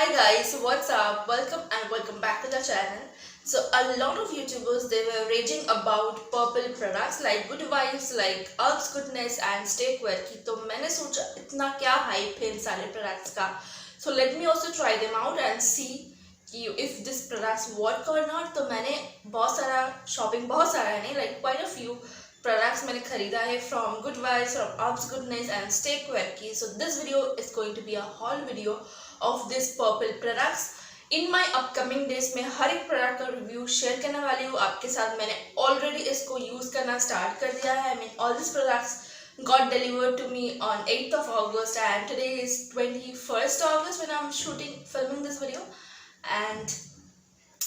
Hi guys, what's up? Welcome back to the channel. So a lot of YouTubers, they were raging about Purplle products like Good Vibes, like ALPS Goodness and Stay QUIRKY. तो मैंने सोचा इतना क्या hype है इन सारे products का. So let me also try them out and see if these products work or not. तो मैंने बहुत सारा shopping, बहुत सारा नहीं, like quite a few products मैंने खरीदा है from Good Vibes, from ALPS Goodness and Stay QUIRKY. So this video is going to be a haul video of this Purplle products. In my upcoming days में हर एक product का review share करने वाली हूँ आपके साथ. मैंने ऑलरेडी इसको यूज़ करना स्टार्ट कर दिया है. I mean all these products got delivered to me on 8th of August and today is 21st August when I'm filming this video. And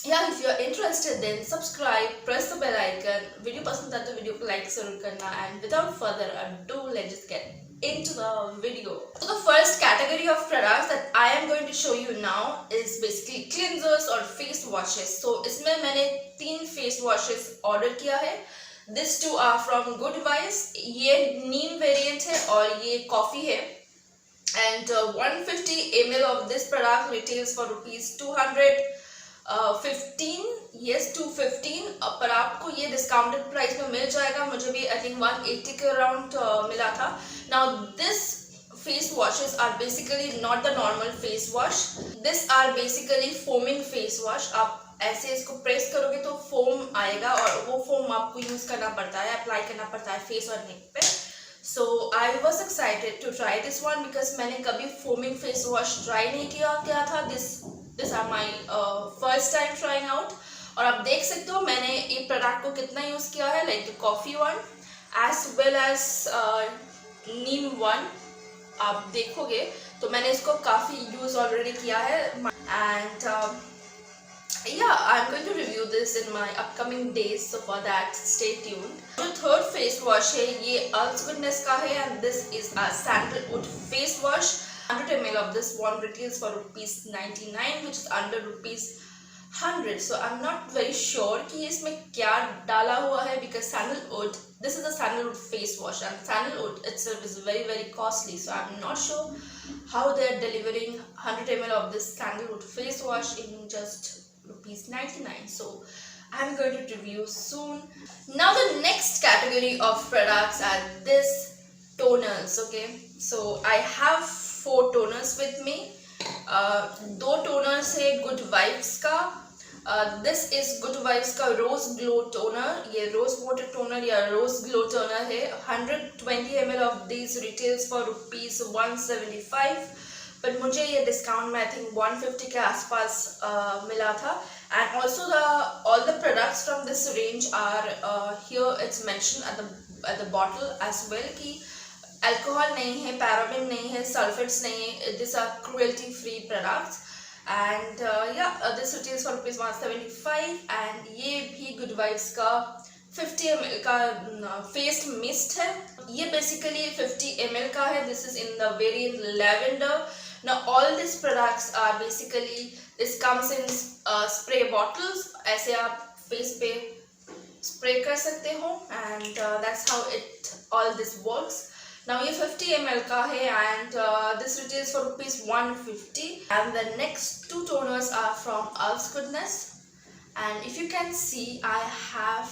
yeah, if you're interested then subscribe, press the bell icon. Video पसंद आता तो video को like जरूर करना. And without further ado, let's just get into the video. So the first category of products that I am going to show you now is basically cleansers or face washes. So इसमें मैंने 3 face washes order किया है. These two are from Good Vibes. ये neem variant है और ये coffee है. And 150 ml of this product retails for rupees 215, yes 215, पर आपको ये डिस्काउंटेड प्राइस में मिल जाएगा. मुझे भी आई थिंक 180 के अराउंड मिला था. Now this face washes are basically not the normal face wash. This are basically foaming face wash. आप ऐसे इसको प्रेस करोगे तो फोम आएगा और वो फोम आपको यूज करना पड़ता है, अप्लाई करना पड़ता है फेस और नेक पे. So I was excited to try this one because मैंने कभी foaming face wash try नहीं किया था. This are my first time trying out. और आप देख सकते हो मैंने ये प्रोडक्ट को कितना यूज किया है, like the coffee one as well as neem one. आप देखोगे तो मैंने इसको काफी यूज ऑलरेडी किया है. And yeah, I'm going to review this in my upcoming days, so for that stay tuned. जो third face wash है ये ALPS Goodness का है and this is a sandalwood face wash. 100 ml of this one retails for Rs.99, which is under Rs.100. So I'm not very sure कि इसमें क्या डाला हुआ है because sandalwood, this is a sandalwood face wash and sandalwood itself is very very costly. So I'm not sure how they are delivering 100 ml of this sandalwood face wash in just Rs.99. So I'm going to review soon. Now the next category of products are this toners. Okay, so I have 4 toners with me. 2 toners है Good Vibes का. This is Good Vibes का Rose Glow Toner. ये Rose Water Toner या Rose Glow Toner है. 120 ml of these retails for Rs. 175. But मुझे ये discount में I think 150 के आसपास मिला था. And also all the products from this range are here. It's mentioned at the bottle as well कि अल्कोहल नहीं है, पैराबिन नहीं है, सल्फेट्स नहीं है. These are cruelty free products. And this retails for Rs. 175. And ये भी Good Vibes का 50 ml का face mist है. ये basically 50 ml का है. This is in the variant lavender. Now all these products are basically, this comes in spray bottles. ऐसे आप face पे spray कर सकते हो and that's how all this works. Now ये 50 ml का है and this retails for Rs. 150. And the next 2 toners are from ALPS Goodness. And if you can see, I have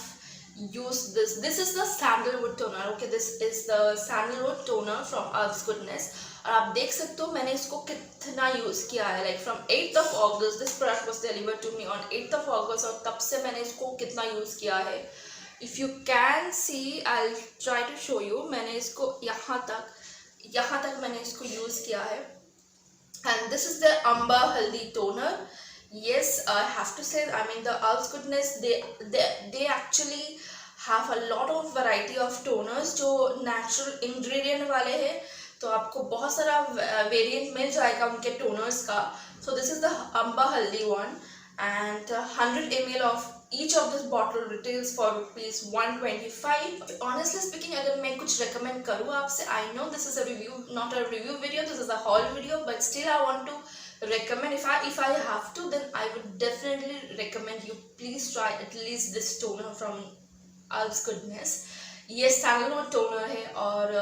used this. This is the sandalwood toner. Okay, this is the sandalwood toner from ALPS Goodness. और आप देख सकते हो मैंने इसको कितना use किया है. Like from 8th of August, this product was delivered to me on 8th of August और तब से मैंने इसको कितना यूज किया है. If you can see, I'll try to show you. मैंने इसको यहाँ तक मैंने इसको यूज किया है. And this is the Amba Haldi toner. Yes, I have to say, I mean the ALPS Goodness, they actually have a lot of variety of toners जो natural ingredient वाले हैं. तो आपको बहुत सारा वेरिएंट मिल जाएगा उनके टोनर्स का. So this is the Amba Haldi one and 100 ml of each of this bottle retails for Rs. 125. Honestly speaking, अगर मैं कुछ recommend करूँ आपसे, I know this is a review, not a review video, this is a haul video, but still I want to recommend, if I have to, then I would definitely recommend you please try at least this toner from ALPS Goodness. ये sandalwood toner है और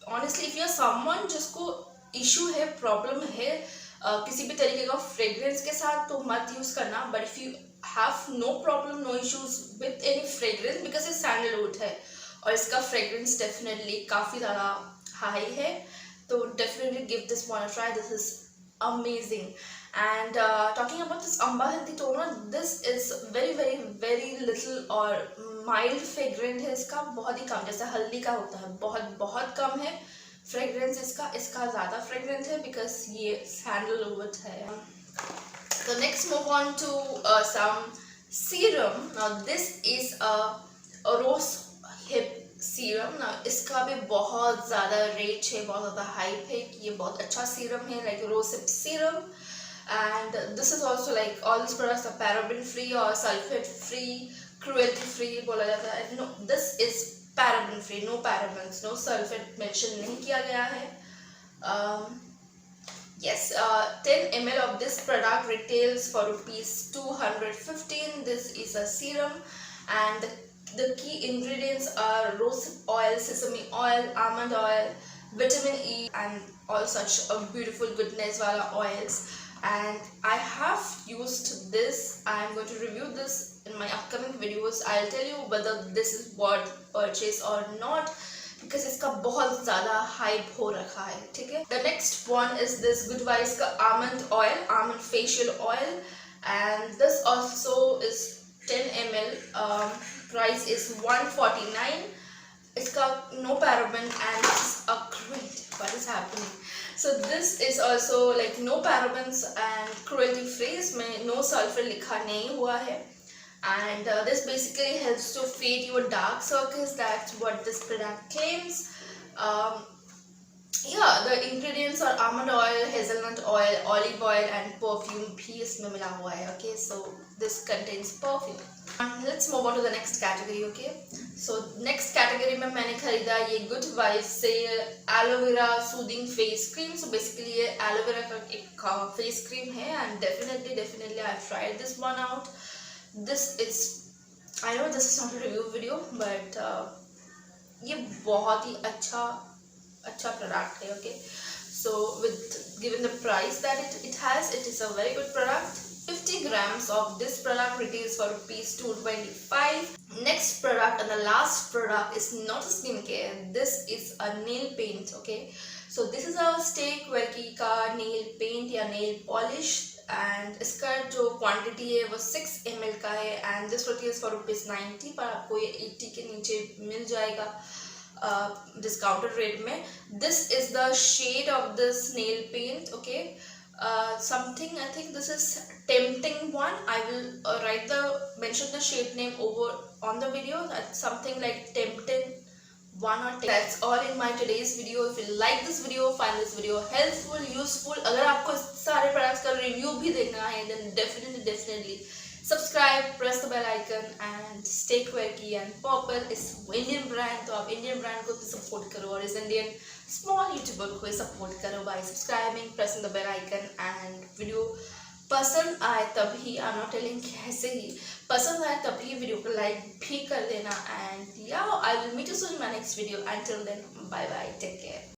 honestly if you're someone जिसको issue है, problem है किसी भी तरीके का फ्रेग्रेंस के साथ तो मत यूज़ करना, but if you have no problem, no issues with any fragrance, because ये सैंडलवुड है और इसका फ्रेग्रेंस डेफिनेटली काफ़ी ज़्यादा हाई है, तो definitely give this one a try, this is amazing. And talking about this amba haldi toner, this is very little और mild fragrant है इसका, बहुत ही कम, जैसे हल्दी का होता है बहुत कम है फ्रेग्रेंस इसका ज़्यादा फ्रेग्रेंस है बिकॉज ये सैंडलवुड है. So next move on to some serum. Now this is a rose hip serum ना, इसका भी बहुत ज़्यादा रेट है, बहुत ज़्यादा हाइप है कि ये बहुत अच्छा सीरम है, like rosehip serum. And this is also like all this products are paraben free और सल्फेट फ्री, क्रुएल्टी फ्री बोला जाता है. No, this is paraben free, no parabens, no sulphate mention नहीं किया गया है. Yes, 10 ml of this product retails for ₹215. This is a serum and the key ingredients are rosehip oil, sesame oil, almond oil, vitamin E and all such beautiful goodness wala oils. And I have used this. I am going to review this in my upcoming videos. I'll tell you whether this is worth purchase or not, because इसका बहुत ज़्यादा hype हो रखा है. ठीक है. The next one is this GOODVIBES का almond oil, almond facial oil, and this also is 10 ml. Price is $149. इसका no paraben and this is a great. What is happening? So this is also like no parabens and cruelty free. इसमें no sulfur लिखा नहीं हुआ है. And this basically helps to fade your dark circles. That's what this product claims. Yeah, the ingredients are almond oil, hazelnut oil, olive oil and perfume भी इसमें मिला हुआ है. Okay, so this contains perfume. Let's move on to the next category. Okay, so next category में मैंने खरीदा ये GOODVIBES से aloe vera soothing face cream. So basically ये एलो वेरा का एक फेस क्रीम है and definitely I've tried this one out. This is, I know this is not a review video, but ये बहुत ही अच्छा प्रोडक्ट है. Okay, so with given the price that it has, it is a very good product. 50 grams of this product retails for ₹225. Next product and the last product is not a skincare. This is a nail paint. Okay, so this is a Stay QUIRKY का nail paint या nail polish. And इसका जो quantity है वो 6 ml का है and this retails for ₹90, पर आपको ये 80 के नीचे मिल जाएगा डिस्काउंटेड रेट में. This is the shade of this nail paint. Okay, something, I think this is tempting one. I will mention the shade name over on the video. That's something like tempting one or 10. That's all in my today's video. If you like this video, find this video helpful, useful, अगर आपको सारे products का review भी देखना है, then definitely subscribe, press the bell icon and stay quirky. And Purplle is Indian brand, तो आप Indian brand को भी support करो और इस Indian small YouTuber को support करो by subscribing, pressing the bell icon. and video पसंद आए तभी, I'm not telling कैसे ही, पसंद आए तभी वीडियो को लाइक भी कर देना. and yeah, I will meet you soon in my next video. Until then, bye bye, take care.